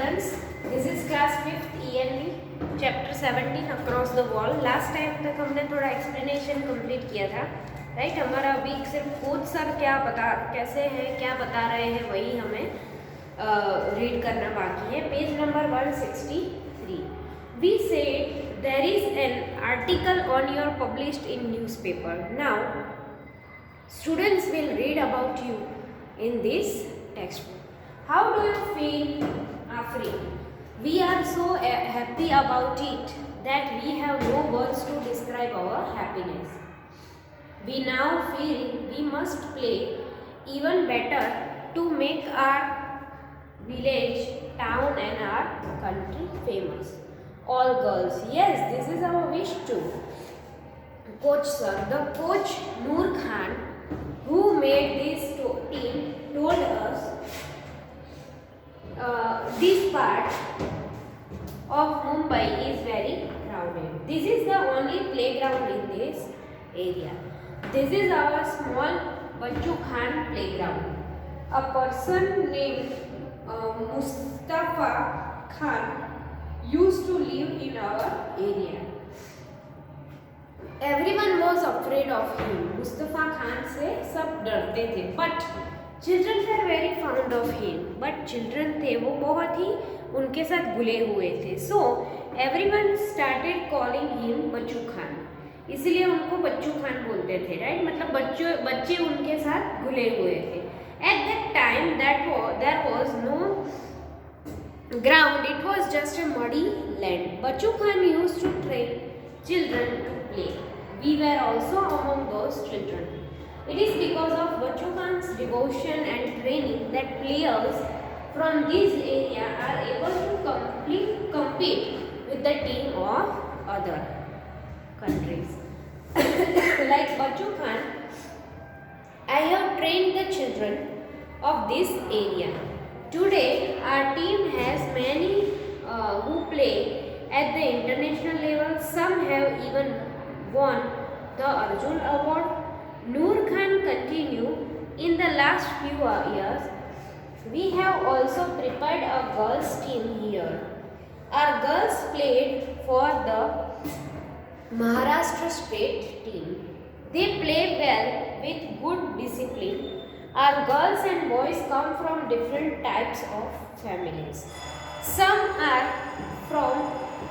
students, this is class 5th ELV chapter 17 across the wall. Last time तक हमने थोड़ा explanation complete किया था, राइट। हमारा अभी सिर्फ कोच सर कैसे हैं, क्या बता रहे हैं, वही हमें रीड करना बाकी है। Page number 163. We said there is an article on your published in newspaper. Now students will read about you in this textbook. How do you feel, Afri? We are so happy about it that we have no words to describe our happiness. We now feel we must play even better to make our village, town and our country famous. All girls, yes, this is our wish too. Coach sir, the coach Noor Khan, who made this team, told us this part of Mumbai is very crowded. This is the only playground in this area. This is our small Bachchu Khan playground. A person named Mustafa Khan used to live in our area. Everyone was afraid of him. Mustafa Khan से सब डरते थे. But children were very fond of him. But children थे वो बहुत ही उनके साथ घुले हुए थे. So everyone started calling him बच्चू खान. इसलिए उनको बच्चू खान बोलते थे, राइट। मतलब बच्चे उनके साथ घुले हुए थे. At that time there was no ground. It was just a muddy land. Bachchu Khan used to train children to play. We were also among those children. It is because of Bachchu Khan's devotion and training that players from this area are able to compete with the team of other countries. Like Bachchu Khan, I have trained the children of this area. Today, our team has many who play at the international level. Some have even won the Arjun Award. Noor Khan continued, in the last few years, we have also prepared a girls team here. Our girls played for the Maharashtra state team. They play well with good discipline. Our girls and boys come from different types of families. Some are from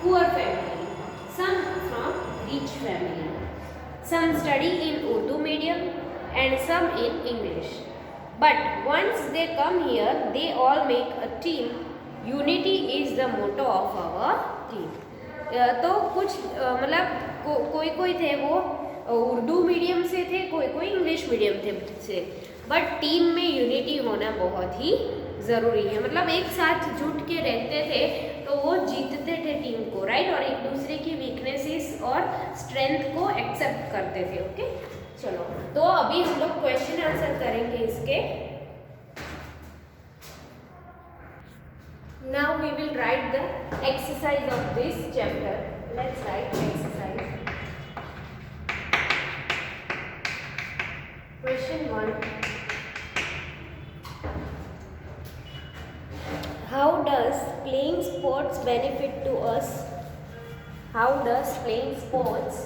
poor family, some from rich family. Some study in Urdu medium and some in English. But once they come here, they all make a team. Unity is the motto of our team. तो कुछ मतलब कोई थे वो Urdu medium से थे, कोई English medium से, बट टीम में यूनिटी होना बहुत ही ज़रूरी है. मतलब एक साथ जुट के रहते थे तो वो जीतते थे टीम को, राइट, और एक दूसरे की वीकनेसेस और स्ट्रेंथ को एक्सेप्ट करते थे. ओके, चलो तो अभी हम लोग क्वेश्चन आंसर करेंगे इसके. Now we will write the exercise of this chapter. Let's write exercise. Question 1. How does playing sports benefit to us? How does playing sports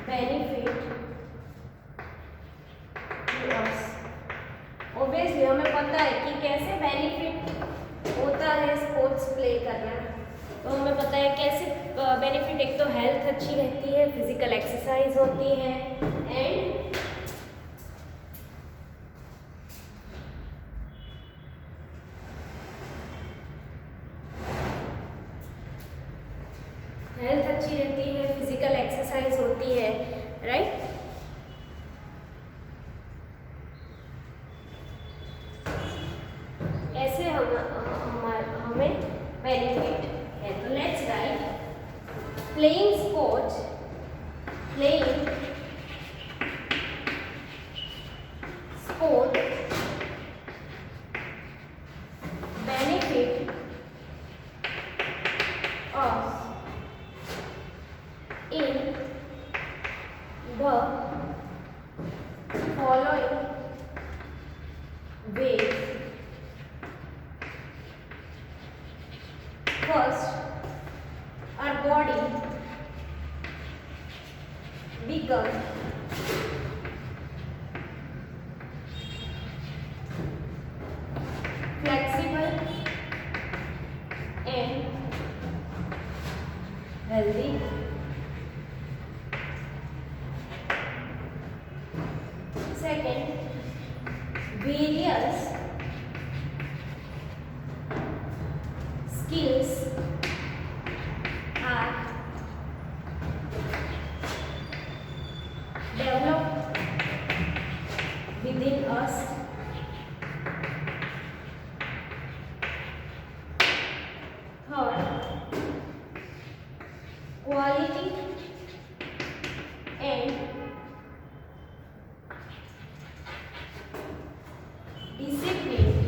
benefit to us? Obviously हमें पता है कि कैसे बेनिफिट होता है sports play करना. तो हमें पता है कैसे बेनिफिट. एक तो हेल्थ अच्छी रहती है, फिजिकल एक्सरसाइज होती है एंड हेल्थ अच्छी रहती है, फिजिकल एक्सरसाइज होती है, राइट. ऐसे हमें बेनिफिट है. तो let's write playing sports, playing sport benefit us in the following ways. First, our body becomes flexible and healthy. Second, various skills are developed within us. Third, quality and discipline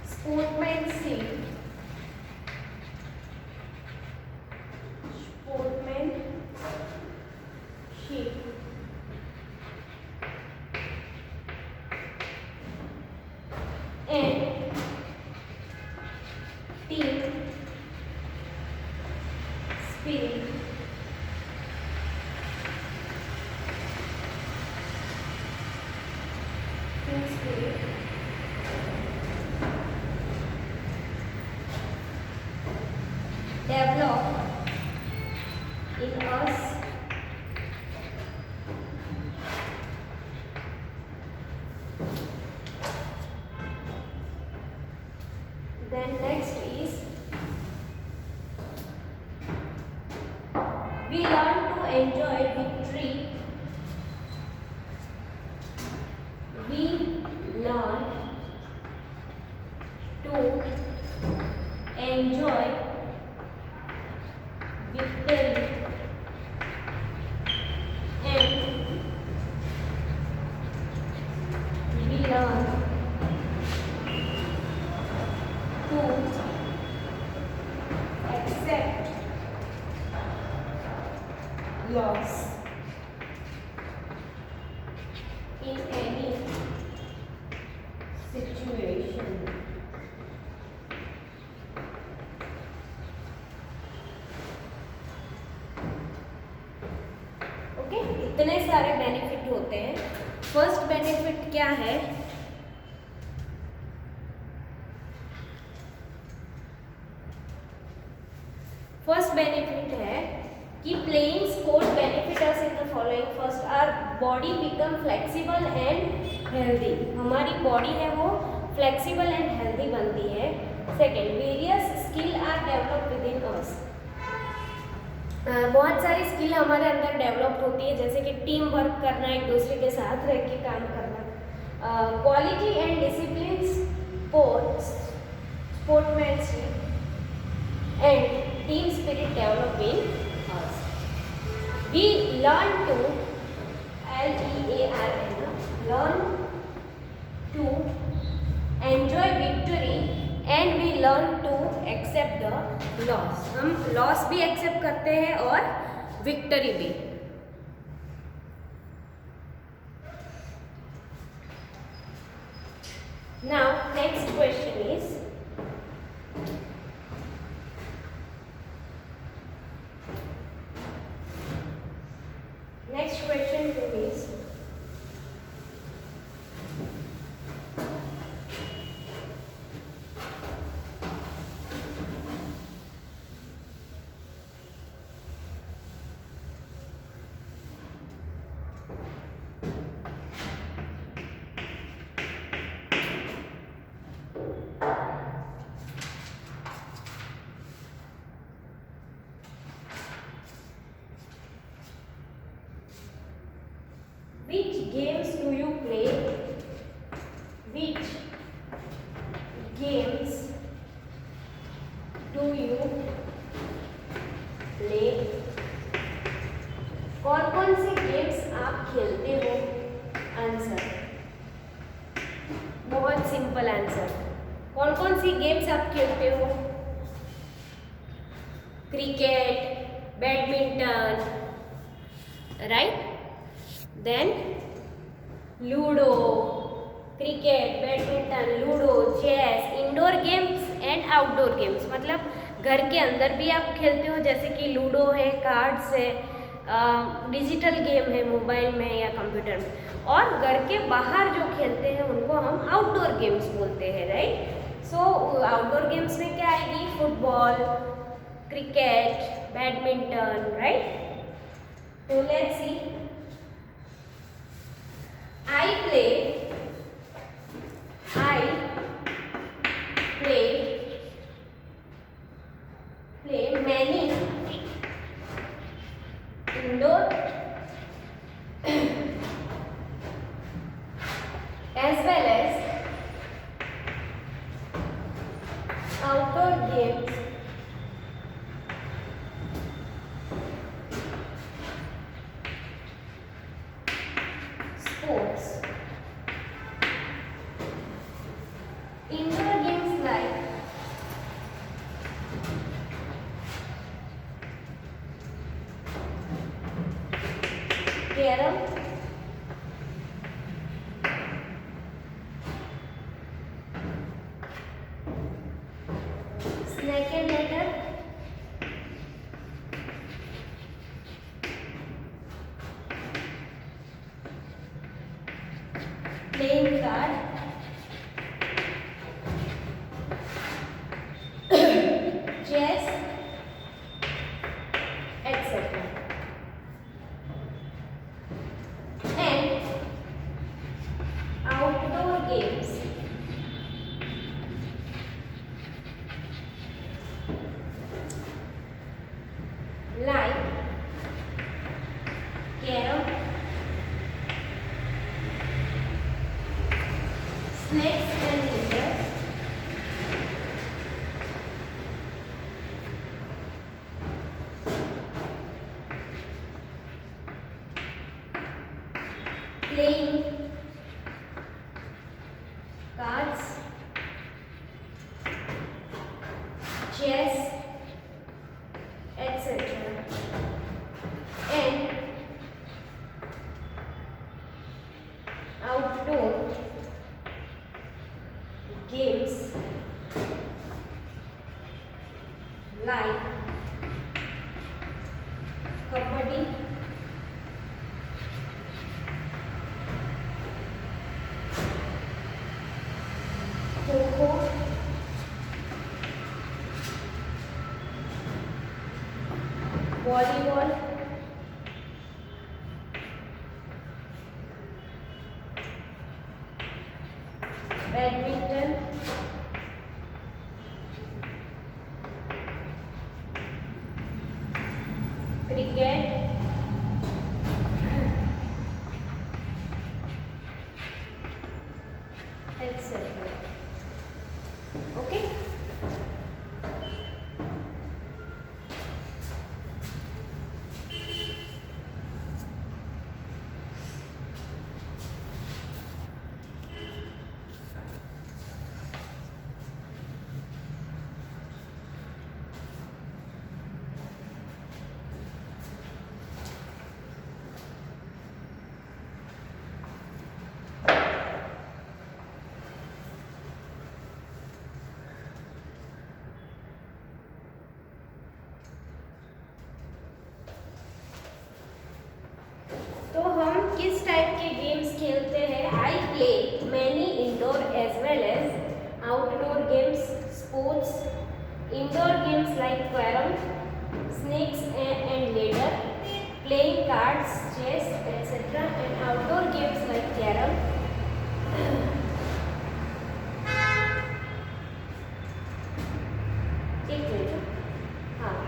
sportsmanship and team spirit develop in us. Then next is we learn to enjoy victory. We learn to enjoy victory and we learn to accept loss in any situation. Okay, इतने सारे benefit होते हैं। First benefit क्या है? First benefit है कि playing sport benefit us in the following. First, our body become flexible and healthy. हमारी body है वो फ्लेक्सिबल एंड हेल्दी बनती है। Second, various skill are develop within us. बहुत सारी स्किल हमारे अंदर डेवलप होती है, जैसे कि टीम वर्क करना, एक दूसरे के साथ रह के काम करना। Quality and discipline sportsmanship and team spirit develop in us. We learn to learn to enjoy victory and we learn to accept the loss. हम लॉस भी एक्सेप्ट करते हैं और विक्ट्री भी। Now next question is simple answer. कौन कौन सी games आप खेलते हो? Cricket, badminton, right, then ludo, cricket, badminton, ludo, chess, indoor games and outdoor games, मतलब घर के अंदर भी आप खेलते हो जैसे कि लूडो है, कार्ड्स है, डिजिटल गेम है मोबाइल में या कंप्यूटर में, और घर के बाहर जो खेलते हैं उनको हम आउटडोर गेम्स बोलते हैं, राइट। सो आउटडोर गेम्स में क्या आएगी? Football, cricket, badminton, right. तो let's see, I play many indoor as well as outdoor games sports. Indoor games like carom, snake and ladder, playing card, chess, etc. And outdoor games like carom, snakes and ladders, playing cards, chess, etc. And outdoor games like kabaddi, kho-kho, volleyball, badminton, cricket, etc. Okay, तो हम किस type के games खेलते हैं? I play many indoor as well as outdoor games, sports, indoor games like carrom, snakes and ladder, playing cards, chess, etc. And outdoor games like carrom, एक मिनट, हाँ,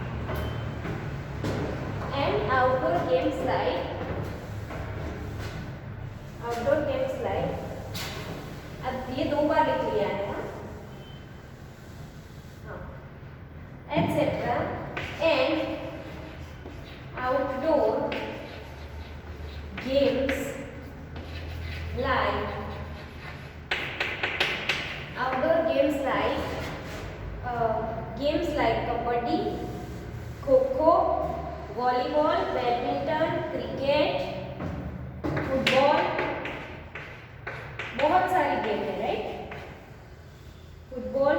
and outdoor games like अब ये 2 बार लिख लिया है, etc. and outdoor games like kabaddi, kho kho, volleyball, badminton, cricket, football, बहुत सारी गेम है, right? Football,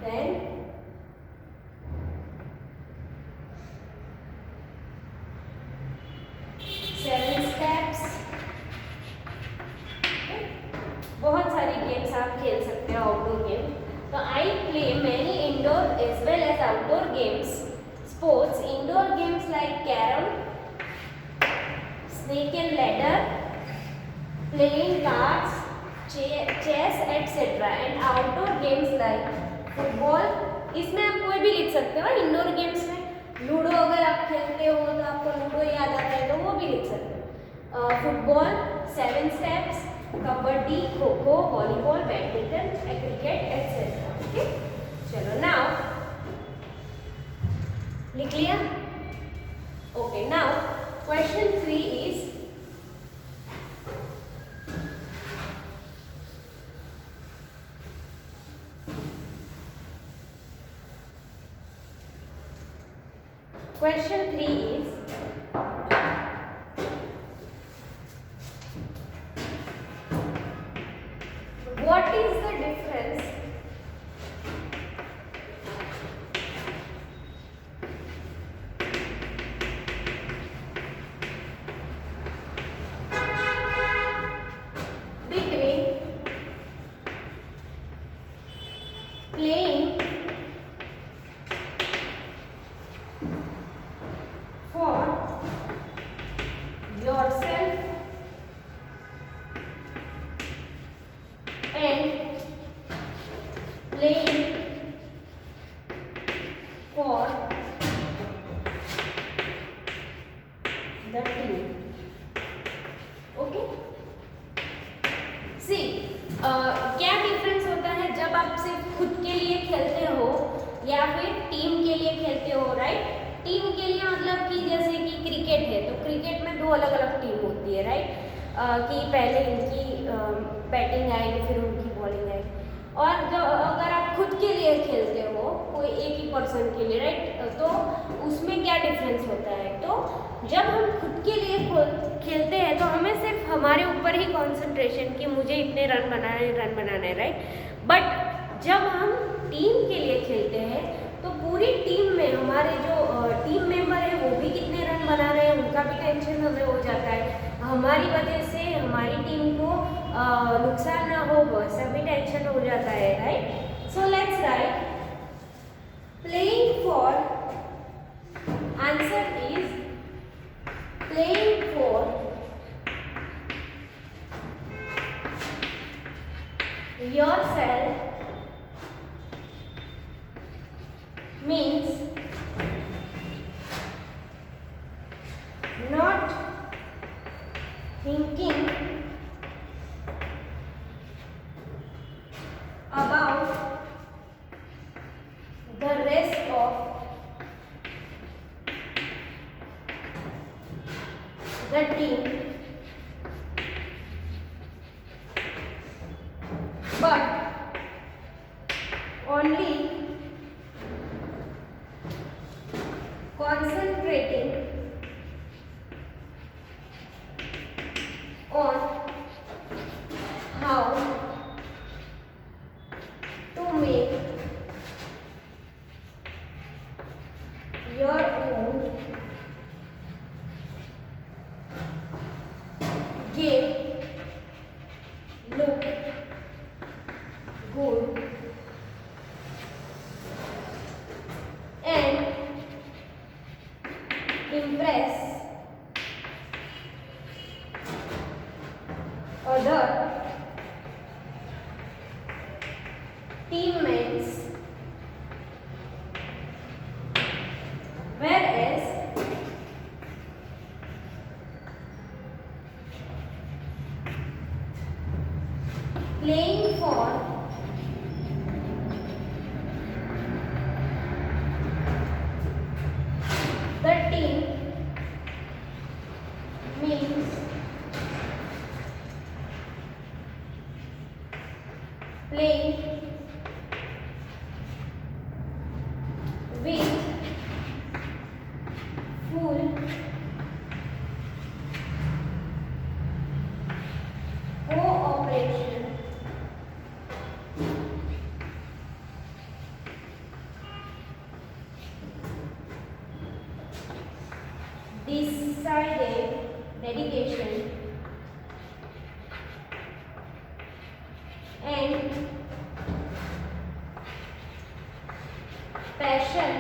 then seven steps, बहुत सारी गेम्स आप खेल सकते हो आउटडोर गेम। तो I play many indoor as well as outdoor games sports. Indoor games like carrom, snake and ladder, playing cards, chess etcetera. And outdoor games like football, इसमें आप कोई भी लिख सकते हो। इंडोर गेम्स में लूडो, अगर आप खेलते हो तो आपको लूडो याद आता है तो वो भी लिख सकते हो। Football, seven steps, kabaddi, kho kho, volleyball, badminton, cricket etcetera. Okay, चलो नाउ लिख लिया? Okay, now question 3 is Question 3 is what is the difference between playing for yourself and playing for the team? Okay, see, क्या डिफरेंस होता है जब आप सिर्फ खुद के लिए खेलते हो या फिर टीम के लिए खेलते हो, राइट? टीम के लिए मतलब कि जैसे कि क्रिकेट है तो क्रिकेट में 2 अलग अलग टीम होती है, राइट? कि पहले इनकी बैटिंग आएगी फिर उनकी बॉलिंग आएगी। और जो अगर आप खुद के लिए खेलते हो कोई एक ही पर्सन के लिए, राइट, तो उसमें क्या डिफरेंस होता है? तो जब हम खुद के लिए खेलते हैं तो हमें सिर्फ हमारे ऊपर ही कंसंट्रेशन कि मुझे इतने रन बनाने हैं, राइट? बट जब हम टीम के लिए खेलते हैं तो पूरी टीम में हमारे जो टीम मेंबर है वो भी कितने रन बना रहे हैं उनका भी टेंशन हमें हो जाता है। हमारी वजह से हमारी टीम को नुकसान ना हो वैसा भी टेंशन हो जाता है, right? So let's write playing for, answer is playing for yourself means not thinking about the rest of the team, but only concentrating on how to make your own game look good and impress other teammates, whereas playing for the team means playing with full cooperation decided dedication and passion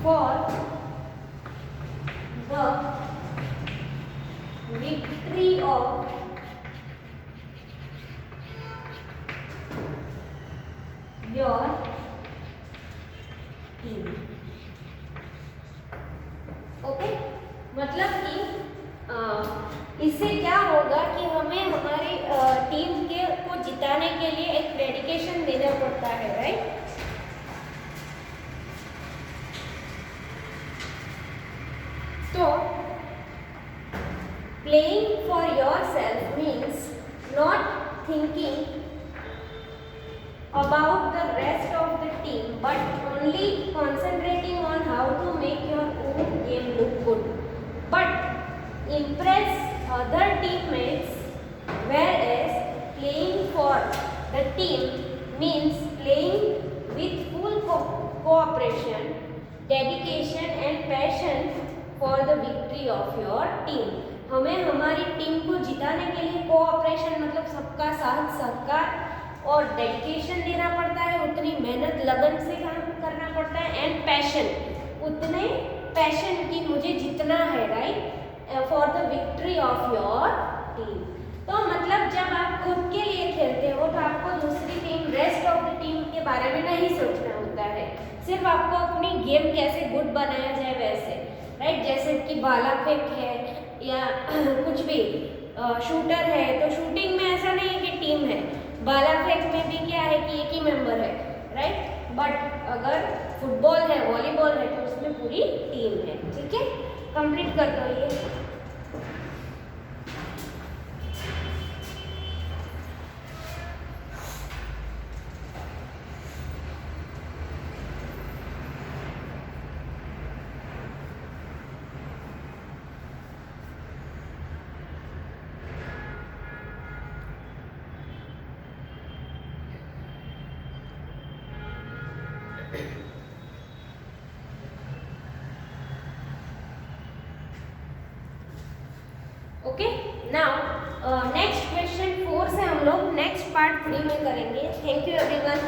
for the victory of your team. Okay, मतलब कि इससे क्या होगा कि हमें हमारी team के को जिताने के लिए एक डेडिकेशन देना पड़ता है, राइट। तो playing for yourself means not thinking about the rest of the team but only concentrating on how to make your own game look good but impress other teammates, whereas playing for the team means playing with full cooperation, dedication and passion for the victory of your team. हमें हमारी team को जिताने के लिए cooperation मतलब सबका साथ सहकार और डेडिकेशन देना पड़ता है, उतनी मेहनत लगन से काम करना पड़ता है एंड पैशन, उतने पैशन की मुझे जितना है, right, for the victory of your team. तो मतलब जब आप खुद के लिए खेलते हो तो आपको दूसरी team rest of the team के बारे में नहीं सोचना होता है, सिर्फ आपको अपनी गेम कैसे गुड बनाया जाए वैसे, राइट। जैसे कि भाला फेंक है या कुछ भी शूटर है तो शूटिंग में ऐसा नहीं है कि टीम है, भाला फेंक में भी क्या है कि एक ही मेंबर है, राइट। बट अगर फुटबॉल है, वॉलीबॉल है तो उसमें पूरी टीम है, ठीक है। कंप्लीट कर दो ये। ओके, नाउ नेक्स्ट क्वेश्चन 4 से हम लोग नेक्स्ट पार्ट 3 में करेंगे। Thank you everyone.